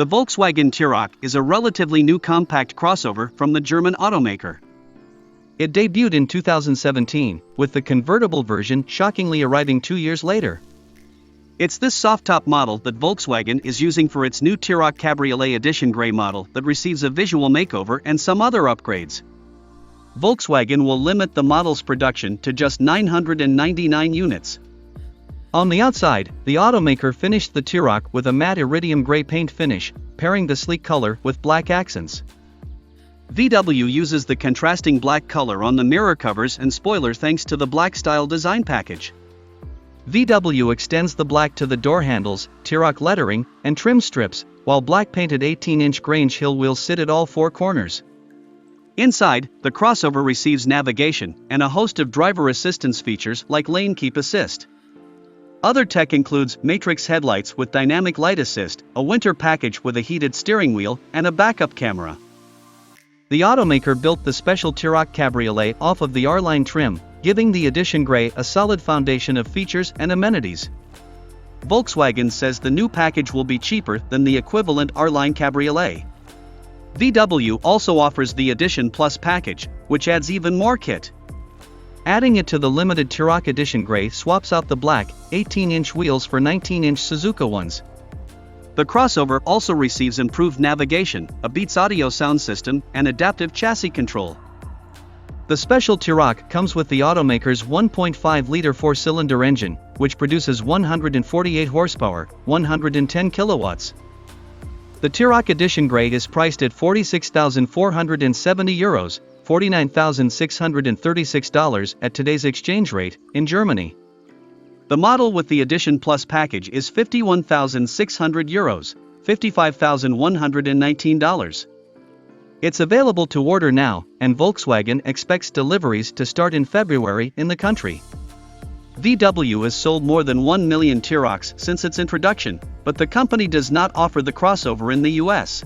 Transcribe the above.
The Volkswagen T-Roc is a relatively new compact crossover from the German automaker. It debuted in 2017, with the convertible version shockingly arriving 2 years later. It's this soft-top model that Volkswagen is using for its new T-Roc Cabriolet Edition Grey model that receives a visual makeover and some other upgrades. Volkswagen will limit the model's production to just 999 units. On the outside, the automaker finished the T-Roc with a matte iridium gray paint finish, pairing the sleek color with black accents. VW uses the contrasting black color on the mirror covers and spoiler thanks to the black style design package. VW extends the black to the door handles, T-Roc lettering, and trim strips, while black painted 18-inch Grange Hill wheels sit at all four corners. Inside, the crossover receives navigation and a host of driver assistance features like lane keep assist. Other tech includes matrix headlights with dynamic light assist, a winter package with a heated steering wheel, and a backup camera. The automaker built the special T-Roc Cabriolet off of the R-Line trim, giving the Edition Grey a solid foundation of features and amenities. Volkswagen says the new package will be cheaper than the equivalent R-Line Cabriolet. VW also offers the Edition Plus package, which adds even more kit. Adding it to the limited T-Roc Edition Grey swaps out the black, 18-inch wheels for 19-inch Suzuka ones. The crossover also receives improved navigation, a Beats audio sound system, and adaptive chassis control. The special T-Roc comes with the automaker's 1.5-liter four-cylinder engine, which produces 148 horsepower, 110 kilowatts. The T-Roc Edition Grey is priced at €46,470, $49,636 at today's exchange rate, in Germany. The model with the Edition Plus package is €51,600, $55,119. It's available to order now, and Volkswagen expects deliveries to start in February in the country. VW has sold more than 1 million T-Rocs since its introduction, but the company does not offer the crossover in the US.